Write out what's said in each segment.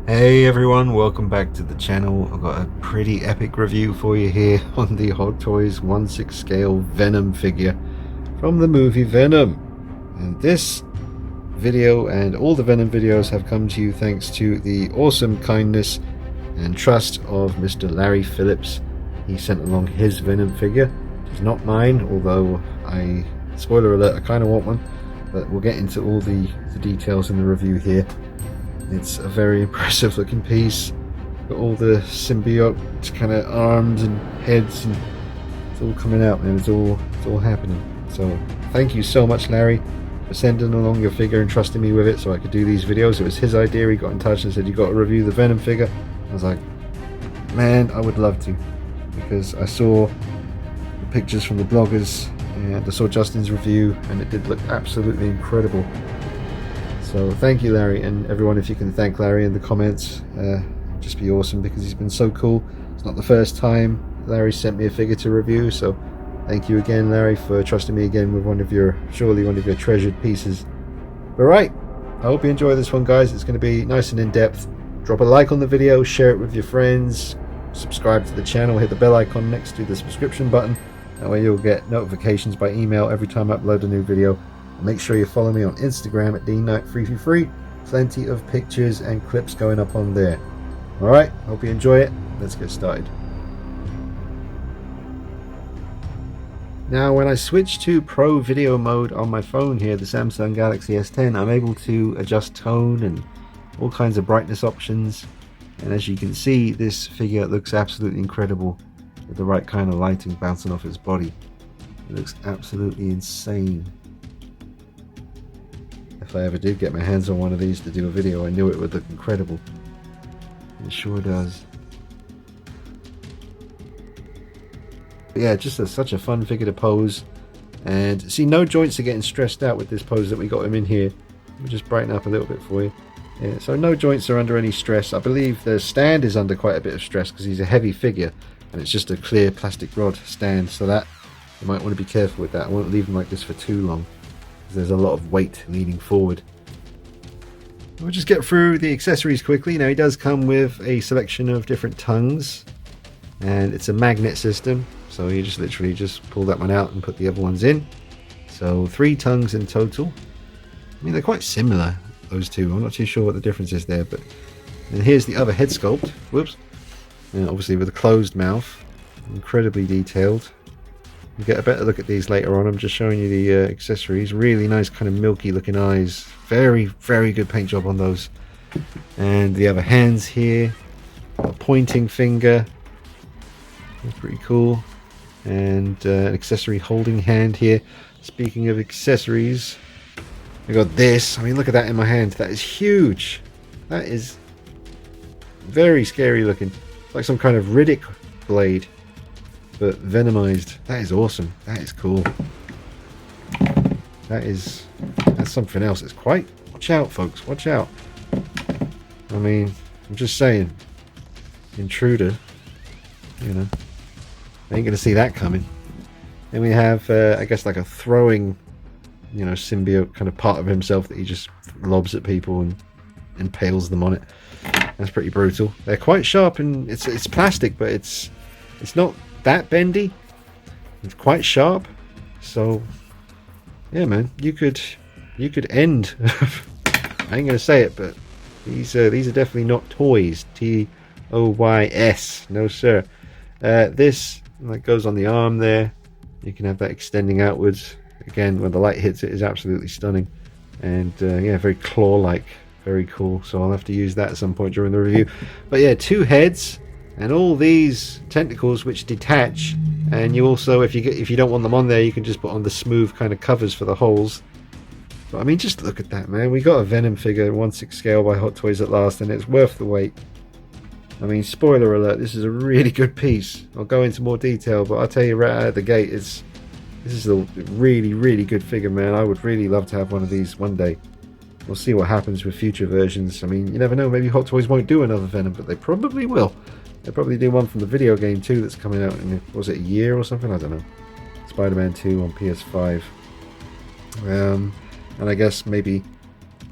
Hey everyone, welcome back to the channel. I've got a pretty epic review for you here on the Hot Toys 1/6 scale Venom figure from the movie Venom. And this video and all the Venom videos have come to you thanks to the awesome kindness and trust of Mr. Larry Phillips. He sent along his Venom figure. It's not mine, although spoiler alert, I kind of want one, but we'll get into all the details in the review here. It's a very impressive looking piece. Got all the symbiote kind of arms and heads, and it's all coming out, man. It's all happening. So thank you so much, Larry, for sending along your figure and trusting me with it so I could do these videos. It was his idea. He got in touch and said, you got to review the Venom figure. I was like, man, I would love to, because I saw the pictures from the bloggers and I saw Justin's review and it did look absolutely incredible. So thank you, Larry, and everyone, if you can thank Larry in the comments, just be awesome, because he's been so cool. It's not the first time Larry sent me a figure to review, so thank you again, Larry, for trusting me again with surely one of your treasured pieces. Alright, I hope you enjoy this one, guys. It's going to be nice and in-depth. Drop a like on the video, share it with your friends, subscribe to the channel, hit the bell icon next to the subscription button. That way you'll get notifications by email every time I upload a new video. Make sure you follow me on Instagram at DKnight333. Plenty of pictures and clips going up on there. Alright, hope you enjoy it. Let's get started. Now when I switch to Pro Video mode on my phone here, the Samsung Galaxy S10, I'm able to adjust tone and all kinds of brightness options. And as you can see, this figure looks absolutely incredible with the right kind of lighting bouncing off its body. It looks absolutely insane. If I ever did get my hands on one of these to do a video, I knew it would look incredible. It sure does. But yeah, just such a fun figure to pose. And see, no joints are getting stressed out with this pose that we got him in here. We'll just brighten up a little bit for you. Yeah, so no joints are under any stress. I believe the stand is under quite a bit of stress because he's a heavy figure and it's just a clear plastic rod stand, so that you might want to be careful with that. I won't leave him like this for too long. There's a lot of weight leaning forward. We'll just get through the accessories quickly. Now he does come with a selection of different tongues, and it's a magnet system, so you just literally just pull that one out and put the other ones in. So 3 tongues in total. I mean, they're quite similar, those two. I'm not too sure what the difference is there, but and here's the other head sculpt. Whoops. And obviously with a closed mouth, incredibly detailed. You get a better look at these later on. I'm just showing you the accessories. Really nice kind of milky looking eyes. Very, very good paint job on those. And the other hands here. A pointing finger. That's pretty cool. And an accessory holding hand here. Speaking of accessories, I got this. I mean, look at that in my hand. That is huge. That is very scary looking. It's like some kind of Riddick blade, but venomized. That is awesome. That is cool. That's something else. It's quite, watch out folks, watch out. I mean, I'm just saying, intruder, you know, ain't gonna see that coming. Then we have I guess like a throwing, you know, symbiote kind of part of himself that he just lobs at people and impales them on it. That's pretty brutal. They're quite sharp, and it's plastic, but it's not that bendy. It's quite sharp, so yeah, man, you could end I ain't gonna say it, but these are definitely not toys. T-O-Y-S, no sir. This like goes on the arm there. You can have that extending outwards. Again, when the light hits it, is absolutely stunning. And yeah, very claw-like, very cool. So I'll have to use that at some point during the review. But yeah, 2 heads. And all these tentacles which detach, and you also, if you don't want them on there, you can just put on the smooth kind of covers for the holes. But I mean, just look at that, man. We got a Venom figure 1/6 scale by Hot Toys at last, and it's worth the wait. I mean, spoiler alert, this is a really good piece. I'll go into more detail, but I'll tell you right out of the gate, this is a really, really good figure, man. I would really love to have one of these one day. We'll see what happens with future versions. I mean, you never know. Maybe Hot Toys won't do another Venom, but they probably will. They'll probably do one from the video game too that's coming out in, was it a year or something? I don't know. Spider-Man 2 on PS5. And I guess maybe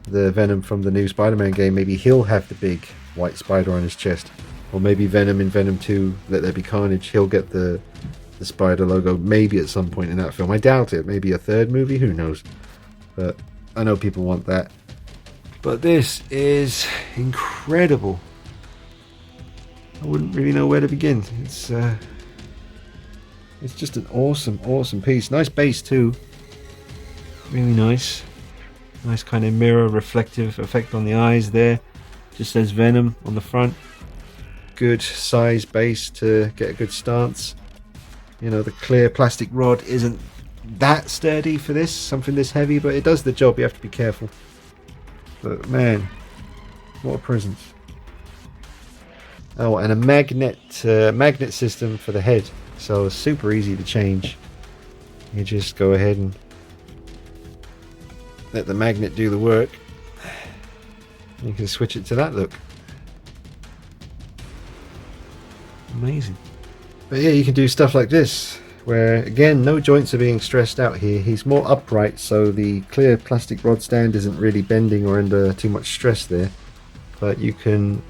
the Venom from the new Spider-Man game, maybe he'll have the big white spider on his chest. Or maybe Venom in Venom 2, Let There Be Carnage, he'll get the spider logo maybe at some point in that film. I doubt it. Maybe a third movie, who knows. But I know people want that. But this is incredible. I wouldn't really know where to begin. It's just an awesome piece. Nice base too. Really nice. Nice kind of mirror reflective effect on the eyes there. Just says Venom on the front. Good size base to get a good stance. You know, the clear plastic rod isn't that sturdy for this, something this heavy, but it does the job. You have to be careful. But man, what a presence. Oh, and a magnet system for the head, so it's super easy to change. You just go ahead and let the magnet do the work. You can switch it to that look. Amazing. But yeah, you can do stuff like this, where again, no joints are being stressed out here. He's more upright, so the clear plastic rod stand isn't really bending or under too much stress there. But you can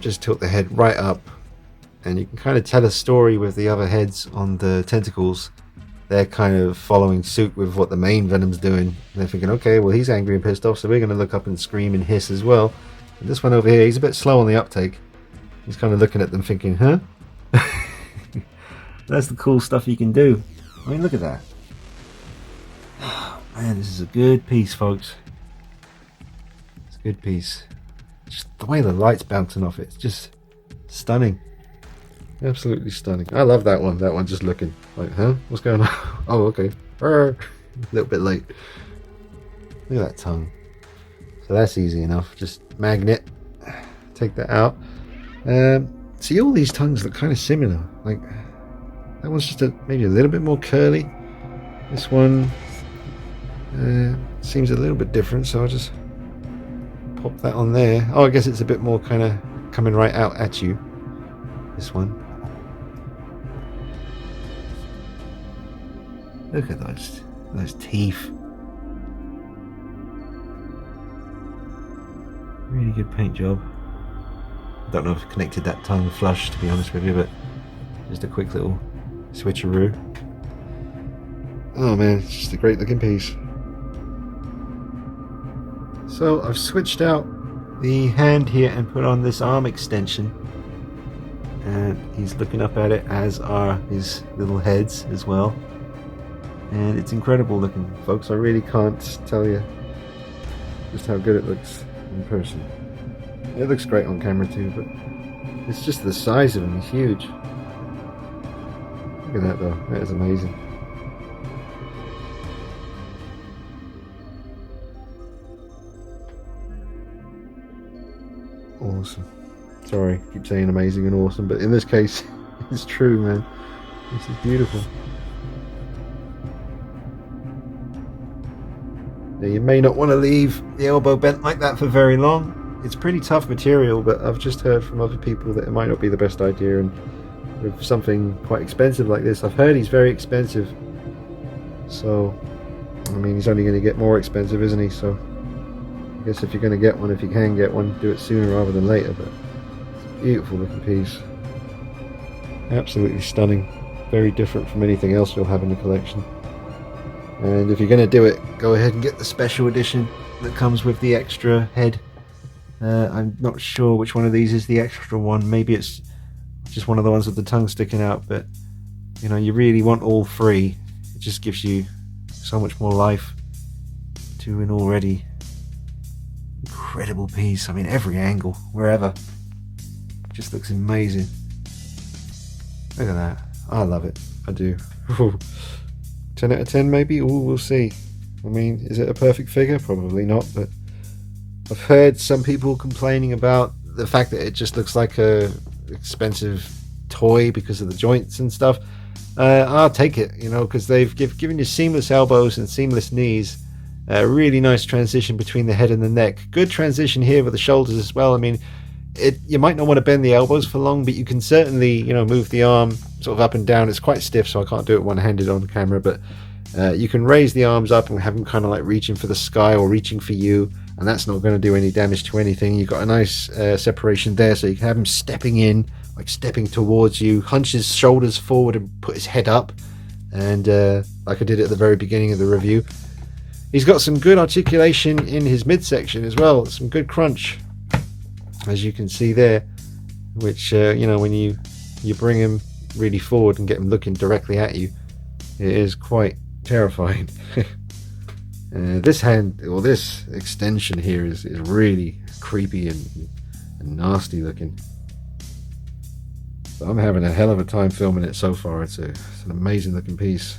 just tilt the head right up, and you can kind of tell a story with the other heads on the tentacles. They're kind of following suit with what the main Venom's doing. And they're thinking, okay, well, he's angry and pissed off, so we're going to look up and scream and hiss as well. And this one over here, he's a bit slow on the uptake. He's kind of looking at them thinking, huh? That's the cool stuff you can do. I mean, look at that. Oh, man, this is a good piece, folks. It's a good piece. Just the way the light's bouncing off it, it's just stunning. Absolutely stunning. I love that one. That one just looking like, huh? What's going on? Oh, okay. A little bit late. Look at that tongue. So that's easy enough. Just magnet. Take that out. See, all these tongues look kind of similar. Like, that one's just maybe a little bit more curly. This one seems a little bit different, so I'll just pop that on there. Oh, I guess it's a bit more kind of coming right out at you. This one. Look at those teeth. Really good paint job. Don't know if I connected that tongue flush, to be honest with you, but just a quick little switcheroo. Oh man, it's just a great looking piece. So I've switched out the hand here and put on this arm extension, and he's looking up at it, as are his little heads as well. And it's incredible looking, folks. I really can't tell you just how good it looks in person. It looks great on camera too, but it's just the size of him is huge. Look at that though, that is amazing. Awesome. Sorry, I keep saying amazing and awesome, but in this case, it's true, man. This is beautiful. Now, you may not want to leave the elbow bent like that for very long. It's pretty tough material, but I've just heard from other people that it might not be the best idea, and with something quite expensive like this, I've heard he's very expensive. So, I mean, he's only going to get more expensive, isn't he? So, I guess if you're going to get one, if you can get one, do it sooner rather than later. But it's a beautiful looking piece. Absolutely stunning. Very different from anything else you'll have in the collection. And if you're going to do it, go ahead and get the special edition that comes with the extra head. I'm not sure which one of these is the extra one. Maybe it's just one of the ones with the tongue sticking out, but you know, you really want all three. It just gives you so much more life to an already incredible piece. I mean, every angle, wherever, just looks amazing. Look at that. I love it. I do. 10 out of 10 maybe? Ooh, we'll see. I mean, is it a perfect figure? Probably not, but I've heard some people complaining about the fact that it just looks like a expensive toy because of the joints and stuff. I'll take it, you know, because they've given you seamless elbows and seamless knees. A really nice transition between the head and the neck. Good transition here with the shoulders as well. I mean, you might not want to bend the elbows for long, but you can certainly, you know, move the arm sort of up and down. It's quite stiff, so I can't do it one-handed on camera, but you can raise the arms up and have them kind of like reaching for the sky or reaching for you. and that's not going to do any damage to anything. You've got a nice separation there, so you can have him stepping in, like stepping towards you, hunch his shoulders forward and put his head up, and like I did at the very beginning of the review. He's got some good articulation in his midsection as well, some good crunch, as you can see there, which you know, when you bring him really forward and get him looking directly at you, it is quite terrifying. This hand, or this extension here, is really creepy and nasty looking. So I'm having a hell of a time filming it so far. It's an amazing looking piece.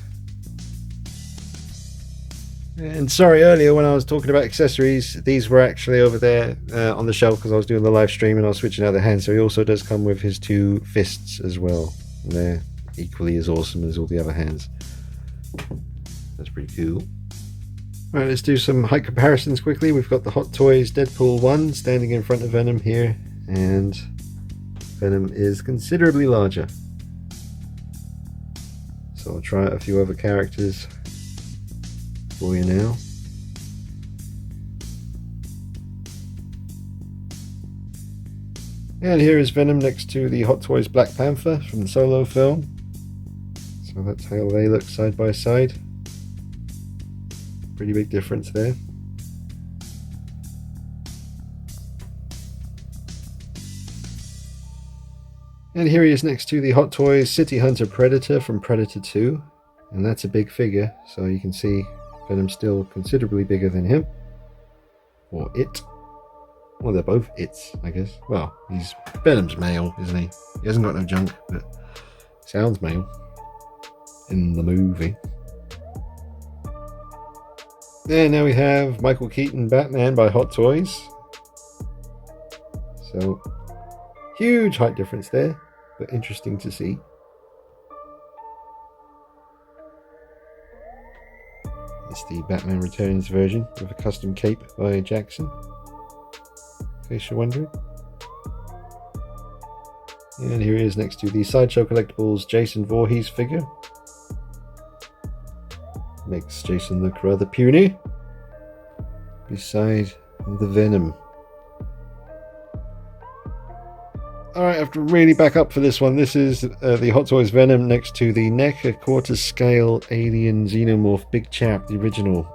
And sorry, earlier when I was talking about accessories, these were actually over there on the shelf because I was doing the live stream and I was switching out the hands. So he also does come with his 2 fists as well. And they're equally as awesome as all the other hands. That's pretty cool. Alright, let's do some height comparisons quickly. We've got the Hot Toys Deadpool 1 standing in front of Venom here, and Venom is considerably larger. So I'll try out a few other characters for you now. And here is Venom next to the Hot Toys Black Panther from the Solo film. So that's how they look side by side. Pretty big difference there. And here he is next to the Hot Toys City Hunter Predator from Predator 2. And that's a big figure, so you can see Venom's still considerably bigger than him. Or it. Well, they're both its, I guess. Well, Venom's male, isn't he? He hasn't got no junk, but sounds male in the movie. And now we have Michael Keaton Batman by Hot Toys. So, huge height difference there, but interesting to see. It's the Batman Returns version with a custom cape by Jackson, in case you're wondering. And here he is next to the Sideshow Collectibles Jason Voorhees figure. Makes Jason look rather puny beside the Venom. Alright, I have to really back up for this one. This is the Hot Toys Venom next to the NECA quarter scale Alien Xenomorph Big Chap, the original.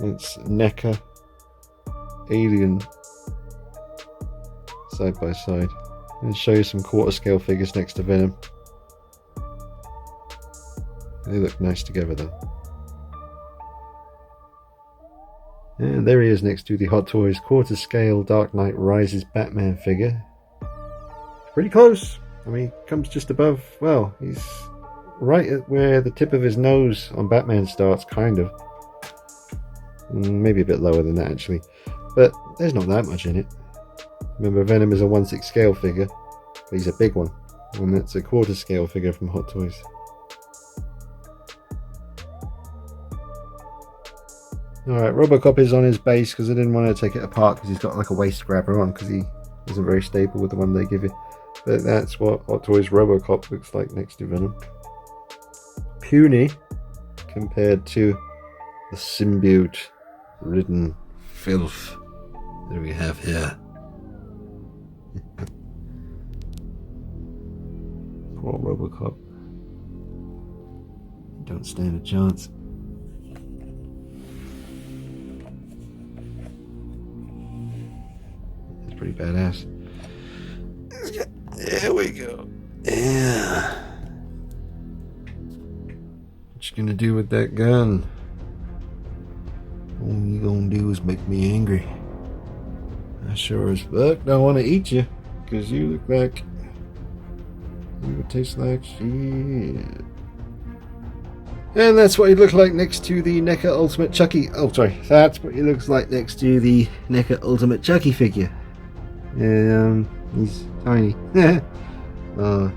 It's NECA Alien side by side. I'll show you some quarter scale figures next to Venom. They look nice together though. And there he is next to the Hot Toys quarter scale Dark Knight Rises Batman figure. Pretty close. I mean, he comes just above, well, he's right at where the tip of his nose on Batman starts, kind of. Maybe a bit lower than that actually, but there's not that much in it. Remember, Venom is a 1/6 scale figure, but he's a big one, and that's a quarter scale figure from Hot Toys. Alright, Robocop is on his base because I didn't want to take it apart because he's got like a waist grabber on because he isn't very stable with the one they give you. But that's what Hot Toys Robocop looks like next to Venom. Puny compared to the symbiote-ridden filth that we have here. Poor Robocop. Don't stand a chance. It's pretty badass. There we go. Yeah. What you gonna do with that gun? All you gonna do is make me angry. I sure as fuck don't want to eat you, because you look like you would taste like shit. And that's what he looked like next to the NECA Ultimate Chucky. Oh, sorry. That's what he looks like next to the NECA Ultimate Chucky figure. And he's tiny.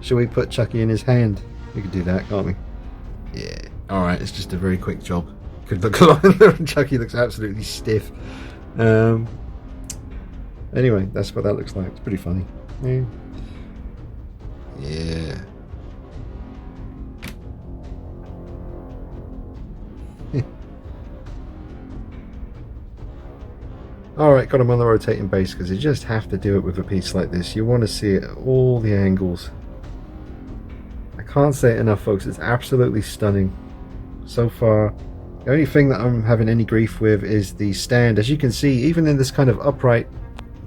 Shall we put Chucky in his hand? We could do that, can't we? Yeah. Alright, it's just a very quick job. Could look a lot there. Chucky looks absolutely stiff. Anyway, that's what that looks like. It's pretty funny. Yeah. Alright, got him on the rotating base because you just have to do it with a piece like this. You want to see it at all the angles. I can't say it enough, folks. It's absolutely stunning. So far, the only thing that I'm having any grief with is the stand. As you can see, even in this kind of upright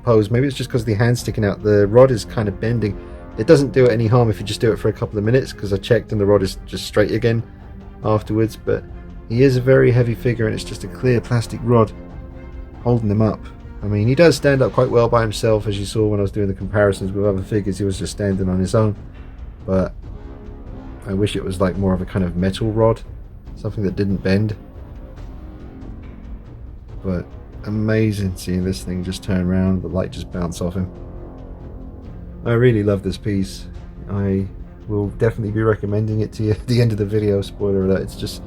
pose, maybe it's just because the hand's sticking out, the rod is kind of bending. It doesn't do it any harm if you just do it for a couple of minutes, because I checked and the rod is just straight again afterwards. But he is a very heavy figure and it's just a clear plastic rod holding him up. I mean, he does stand up quite well by himself, as you saw when I was doing the comparisons with other figures. He was just standing on his own, but I wish it was like more of a kind of metal rod, something that didn't bend. But amazing seeing this thing just turn around, the light just bounce off him. I really love this piece. I will definitely be recommending it to you at the end of the video. Spoiler alert. It's just,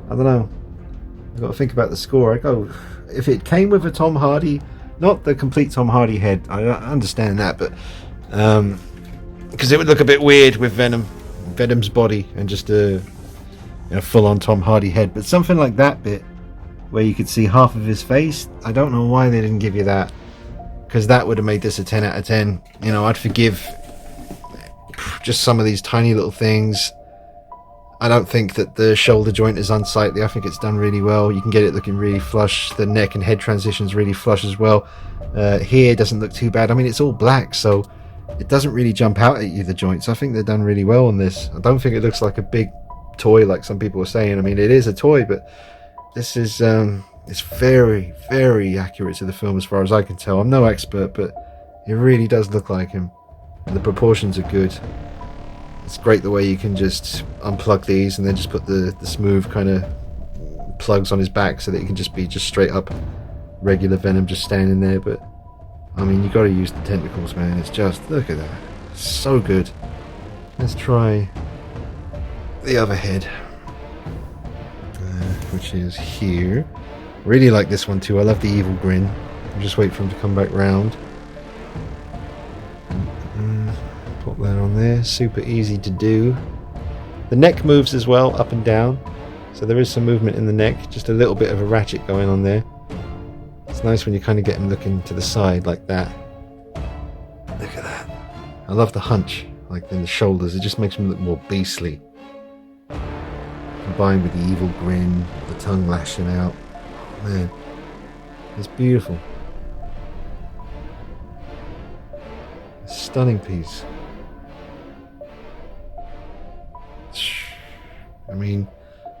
I don't know, I've got to think about the score. I go, if it came with a Tom Hardy, not the complete Tom Hardy head, I understand that, but because it would look a bit weird with Venom's body and just a full-on Tom Hardy head, but something like that bit where you could see half of his face, I don't know why they didn't give you that, because that would have made this a 10 out of 10. You know, I'd forgive just some of these tiny little things. I don't think that the shoulder joint is unsightly. I think it's done really well. You can get it looking really flush. The neck and head transitions really flush as well. Here doesn't look too bad. I mean, it's all black, so it doesn't really jump out at you, the joints. I think they're done really well on this. I don't think it looks like a big toy like some people are saying. I mean, it is a toy, but this is it's very, very accurate to the film as far as I can tell. I'm no expert, but it really does look like him. And the proportions are good. It's great the way you can just unplug these and then just put the smooth kind of plugs on his back so that he can just be just straight up regular Venom just standing there. But I mean, you got to use the tentacles, man. It's just, look at that, so good. Let's try the other head, which is here. Really like this one too. I love the evil grin. I'll just wait for him to come back round. Put that on there. Super easy to do. The neck moves as well, up and down, so there is some movement in the neck. Just a little bit of a ratchet going on there. It's nice when you kind of get him looking to the side like that. Look at that. I love the hunch, like in the shoulders. It just makes him look more beastly. Combined with the evil grin, the tongue lashing out. Oh, man, it's beautiful. A stunning piece. I mean,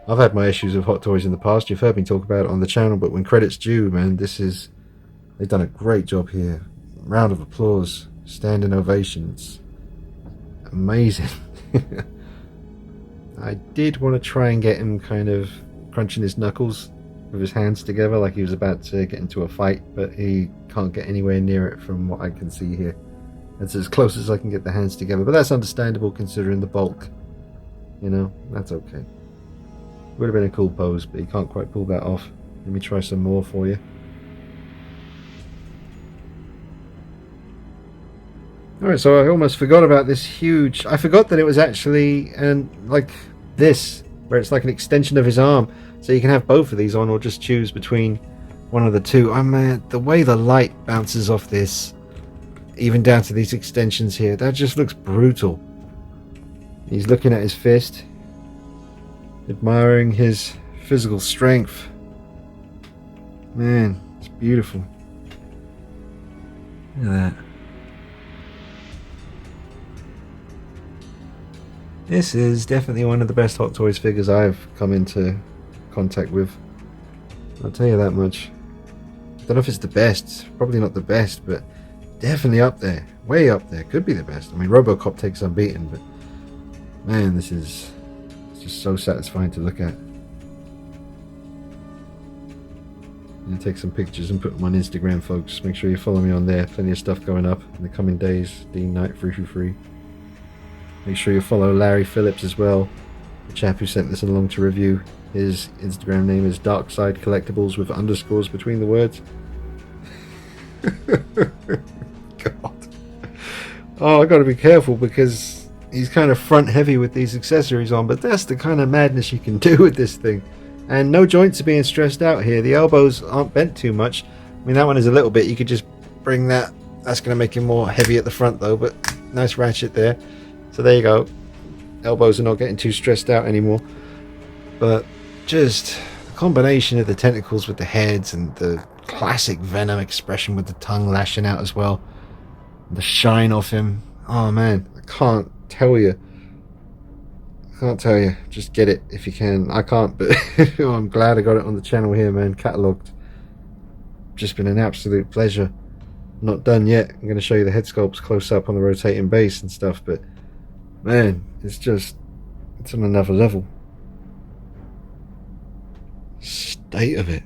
I've had my issues with Hot Toys in the past. You've heard me talk about it on the channel, but when credit's due, man, they've done a great job here. Round of applause, standing ovations. Amazing. I did want to try and get him kind of crunching his knuckles with his hands together like he was about to get into a fight, but he can't get anywhere near it from what I can see here. It's as close as I can get the hands together, but that's understandable considering the bulk. You know, that's okay. Would have been a cool pose, but you can't quite pull that off. Let me try some more for you. Alright, so I almost forgot about this huge... I forgot that it was actually like this, where it's like an extension of his arm. So you can have both of these on or just choose between one of the two. I mean, the way the light bounces off this, even down to these extensions here, that just looks brutal. He's looking at his fist, admiring his physical strength. Man, it's beautiful. Look at that. This is definitely one of the best Hot Toys figures I've come into contact with. I'll tell you that much. Don't know if it's the best, probably not the best, but definitely up there, way up there. Could be the best. I mean, RoboCop takes unbeaten, but man, it's just so satisfying to look at. And take some pictures and put them on Instagram, folks. Make sure you follow me on there. Plenty of stuff going up in the coming days. Dean Knight 333. Make sure you follow Larry Phillips as well, the chap who sent this along to review. His Instagram name is Darkside Collectibles with underscores between the words. God. Oh, I got to be careful because he's kind of front heavy with these accessories on, but that's the kind of madness you can do with this thing. And no joints are being stressed out here. The elbows aren't bent too much. I mean, that one is a little bit. You could just bring that. That's going to make him more heavy at the front though, but nice ratchet there. So there you go. Elbows are not getting too stressed out anymore. But just the combination of the tentacles with the heads and the classic Venom expression with the tongue lashing out as well. The shine off him. Oh man, I can't tell you. Just get it if you can. I can't, but I'm glad I got it on the channel here, man. Catalogued. Just been an absolute pleasure. Not done yet. I'm going to show you the head sculpts close up on the rotating base and stuff, but man, it's on another level. State of it.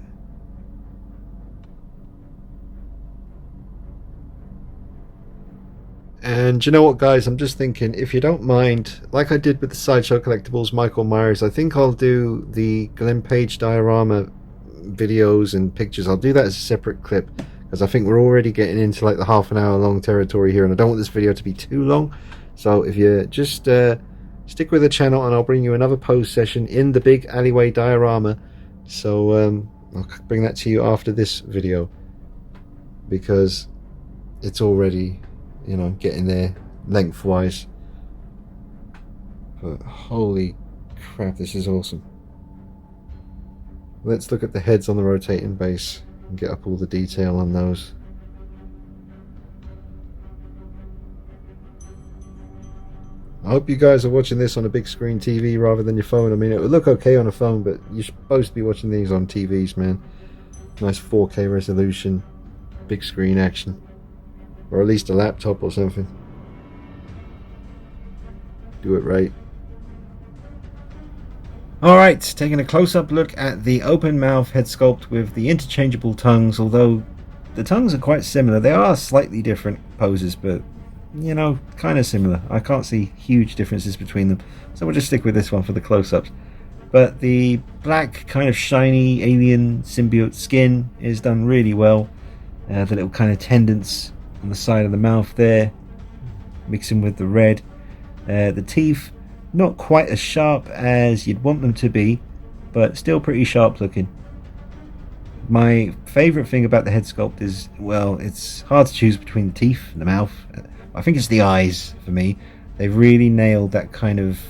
And you know what, guys, I'm just thinking, if you don't mind, like I did with the Sideshow Collectibles Michael Myers, I think I'll do the Glenn Page diorama videos and pictures. I'll do that as a separate clip, because I think we're already getting into like the half-an-hour long territory here, and I don't want this video to be too long. So if you just stick with the channel, and I'll bring you another pose session in the big alleyway diorama. So I'll bring that to you after this video, because it's already, you know, getting there lengthwise. But holy crap, this is awesome. Let's look at the heads on the rotating base and get up all the detail on those. I hope you guys are watching this on a big screen TV rather than your phone. I mean, it would look okay on a phone, but you're supposed to be watching these on TVs, man. Nice 4K resolution, big screen action. Or at least a laptop or something. Do it right. Alright, taking a close-up look at the open mouth head sculpt with the interchangeable tongues. Although the tongues are quite similar. They are slightly different poses, but you know, kind of similar. I can't see huge differences between them, so we'll just stick with this one for the close-ups. But the black kind of shiny alien symbiote skin is done really well. The little kind of tendons on the side of the mouth there, mixing with the red. The teeth, not quite as sharp as you'd want them to be, but still pretty sharp looking. My favourite thing about the head sculpt is, well, it's hard to choose between the teeth and the mouth. I think it's the eyes for me. They've really nailed that kind of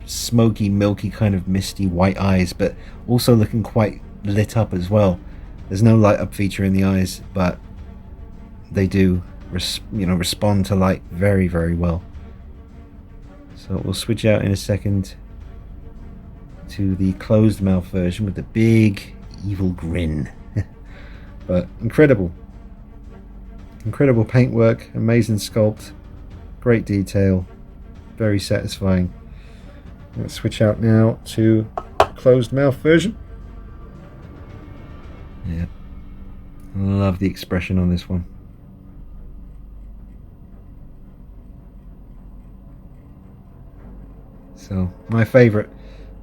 smoky, milky, kind of misty white eyes, but also looking quite lit up as well. There's no light up feature in the eyes, but they do respond to light very, very well. So we'll switch out in a second to the closed mouth version with the big evil grin. But incredible paintwork, amazing sculpt, great detail, very satisfying. Let's switch out now to closed mouth version. Yeah, love the expression on this one. So my favorite,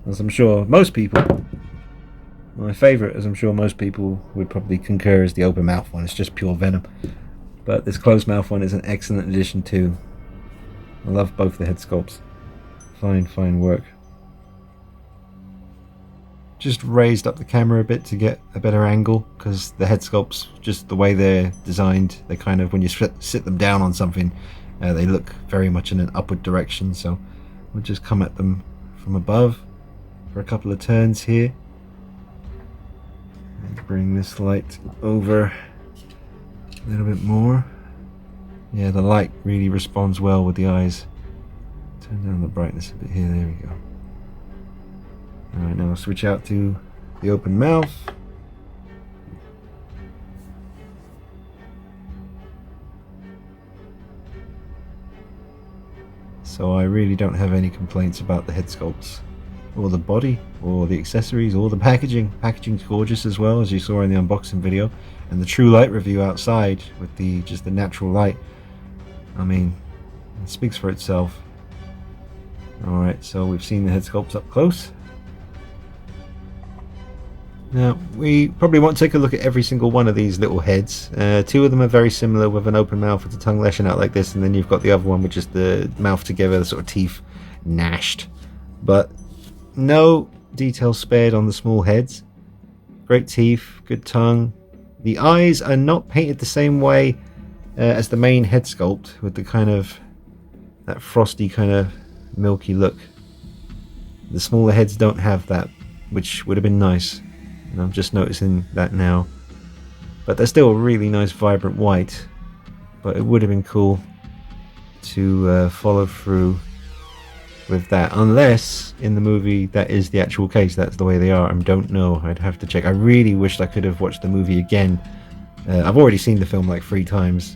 as I'm sure most people would probably concur, is the open mouth one. It's just pure Venom. But this closed mouth one is an excellent addition too. I love both the head sculpts. Fine work. Just raised up the camera a bit to get a better angle, because the head sculpts, just the way they're designed, they kind of, when you sit them down on something, they look very much in an upward direction. So we'll just come at them from above for a couple of turns here. And bring this light over a little bit more. Yeah, the light really responds well with the eyes. Turn down the brightness a bit here. There we go. Alright, now I'll switch out to the open mouth. So I really don't have any complaints about the head sculpts, or the body, or the accessories, or the packaging. Packaging's gorgeous as well, as you saw in the unboxing video, and the true light review outside with just the natural light. I mean, it speaks for itself. Alright, so we've seen the head sculpts up close. Now, we probably won't take a look at every single one of these little heads. Two of them are very similar, with an open mouth with the tongue lashing out like this, and then you've got the other one with just the mouth together, the sort of teeth gnashed. But no detail spared on the small heads. Great teeth, good tongue, The eyes are not painted the same way as the main head sculpt, with the kind of that frosty kind of milky look. The smaller heads don't have that, which would have been nice, and I'm just noticing that now. But they're still a really nice vibrant white, but it would have been cool to follow through with that, unless in the movie that is the actual case, that's the way they are. I don't know, I'd have to check. I really wished I could have watched the movie again. I've already seen the film like 3 times,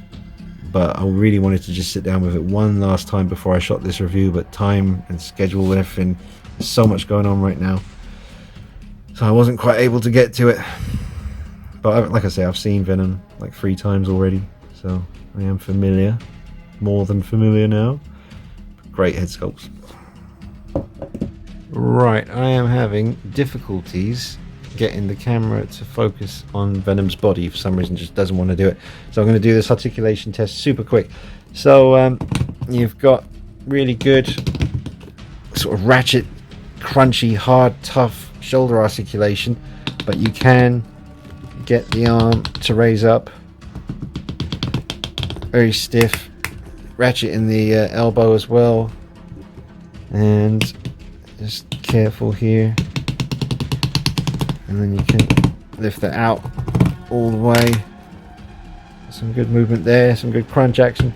but I really wanted to just sit down with it one last time before I shot this review, but time and schedule and everything, there's so much going on right now, so I wasn't quite able to get to it. But like I say, I've seen Venom like 3 times already, so I am familiar, more than familiar now. Great head sculpts. Right, I am having difficulties getting the camera to focus on Venom's body. For some reason it just doesn't want to do it, so I'm going to do this articulation test super quick. So you've got really good sort of ratchet, crunchy, hard, tough shoulder articulation, but you can get the arm to raise up. Very stiff. Ratchet in the elbow as well, and just careful here, and then you can lift that out all the way. Some good movement there, some good crunch action,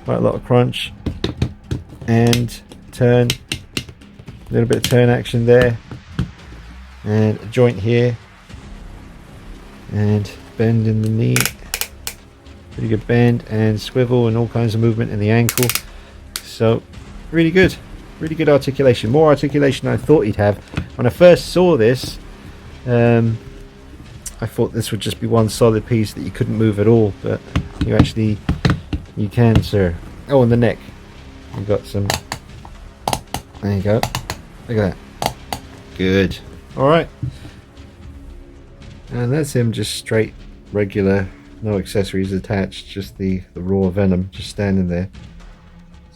quite a lot of crunch, and turn, a little bit of turn action there, and a joint here, and bend in the knee. Pretty good bend and swivel and all kinds of movement in the ankle. So really good articulation. More articulation than I thought he'd have. When I first saw this, I thought this would just be one solid piece that you couldn't move at all, but you can, sir. Oh, and the neck. You've got some. There you go. Look at that. Good. Alright. And that's him, just straight, regular, no accessories attached, just the raw Venom just standing there.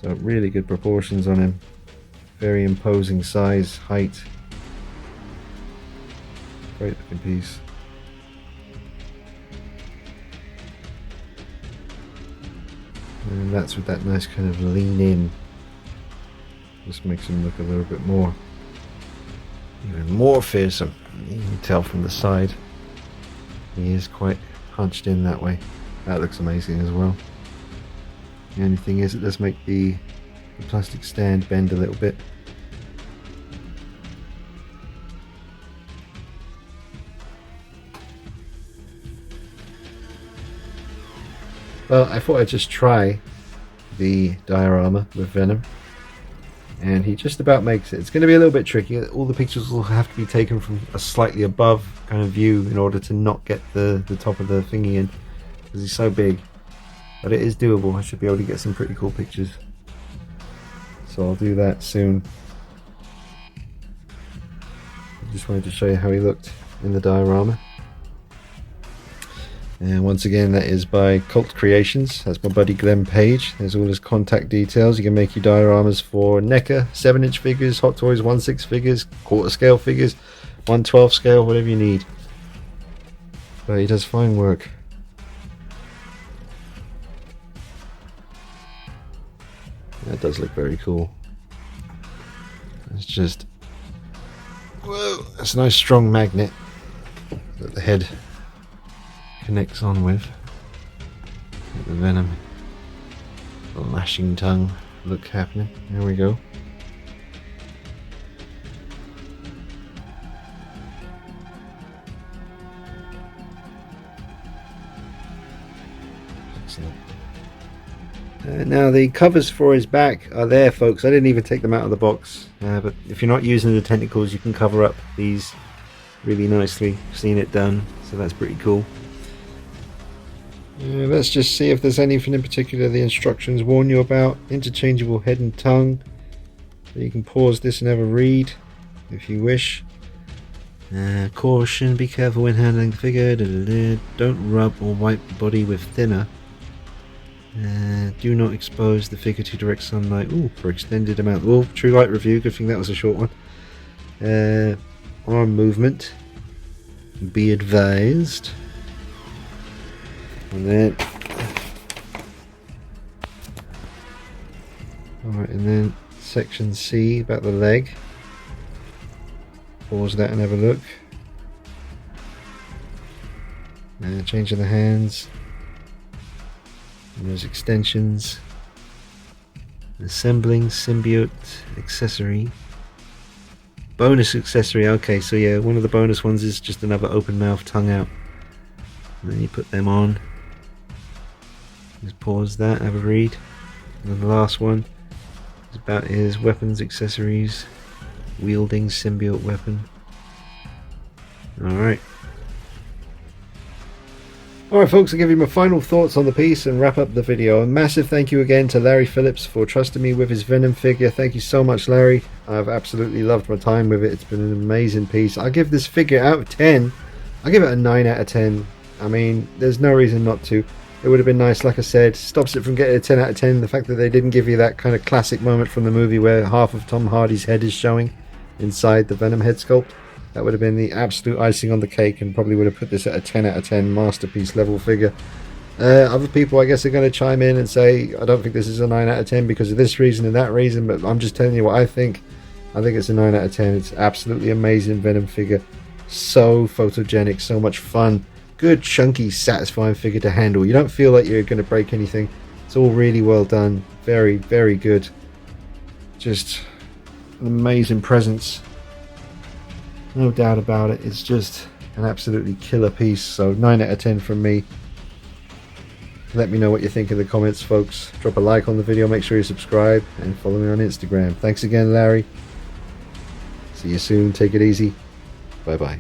So really good proportions on him, very imposing size, height, great looking piece. And that's with that nice kind of lean in, just makes him look a little bit more, even more fearsome. You can tell from the side he is quite hunched in that way. That looks amazing as well. The only thing is it does make the plastic stand bend a little bit. Well, I thought I'd just try the diorama with Venom, and he just about makes it. It's going to be a little bit tricky. All the pictures will have to be taken from a slightly above kind of view in order to not get the top of the thingy in, because he's so big. But it is doable. I should be able to get some pretty cool pictures, so I'll do that soon. I just wanted to show you how he looked in the diorama. And once again, that is by Cult Creations. That's my buddy Glenn Page. There's all his contact details. You can make your dioramas for NECA 7-inch figures, Hot Toys 1/6 figures, quarter scale figures, 1/12 scale, whatever you need. But he does fine work. That does look very cool. It's just, whoa, that's a nice strong magnet that the head connects on with. The Venom, the lashing tongue look happening. There we go. Excellent. Now the covers for his back are there, folks. I didn't even take them out of the box, but if you're not using the tentacles, you can cover up these really nicely. I've seen it done, so that's pretty cool. Let's just see if there's anything in particular the instructions warn you about. Interchangeable head and tongue. So you can pause this and have a read if you wish. Caution, be careful when handling the figure. Don't rub or wipe the body with thinner. Do not expose the figure to direct sunlight for extended amount. True light review, good thing that was a short one. Arm movement, be advised. and then section C about the leg. Pause that and have a look. And changing the hands. And those extensions. Assembling symbiote accessory. Bonus accessory. Okay, so yeah, one of the bonus ones is just another open mouth, tongue out. And then you put them on. Just pause that, have a read. And then the last one is about his weapons accessories. Wielding symbiote weapon. Alright. Alright folks, I'll give you my final thoughts on the piece and wrap up the video. A massive thank you again to Larry Phillips for trusting me with his Venom figure. Thank you so much, Larry. I've absolutely loved my time with it. It's been an amazing piece. I give this figure out of 10. I give it a 9 out of 10. I mean, there's no reason not to. It would have been nice, like I said, stops it from getting a 10 out of 10. The fact that they didn't give you that kind of classic moment from the movie where half of Tom Hardy's head is showing inside the Venom head sculpt. That would have been the absolute icing on the cake and probably would have put this at a 10 out of 10 masterpiece level figure. Other people, I guess, are going to chime in and say, I don't think this is a 9 out of 10 because of this reason and that reason, but I'm just telling you what I think. I think it's a 9 out of 10. It's absolutely amazing Venom figure. So photogenic, so much fun. Good, chunky, satisfying figure to handle. You don't feel like you're going to break anything. It's all really well done. Very, very good. Just an amazing presence. No doubt about it. It's just an absolutely killer piece. So 9 out of 10 from me. Let me know what you think in the comments, folks. Drop a like on the video. Make sure you subscribe and follow me on Instagram. Thanks again, Larry. See you soon. Take it easy. Bye-bye.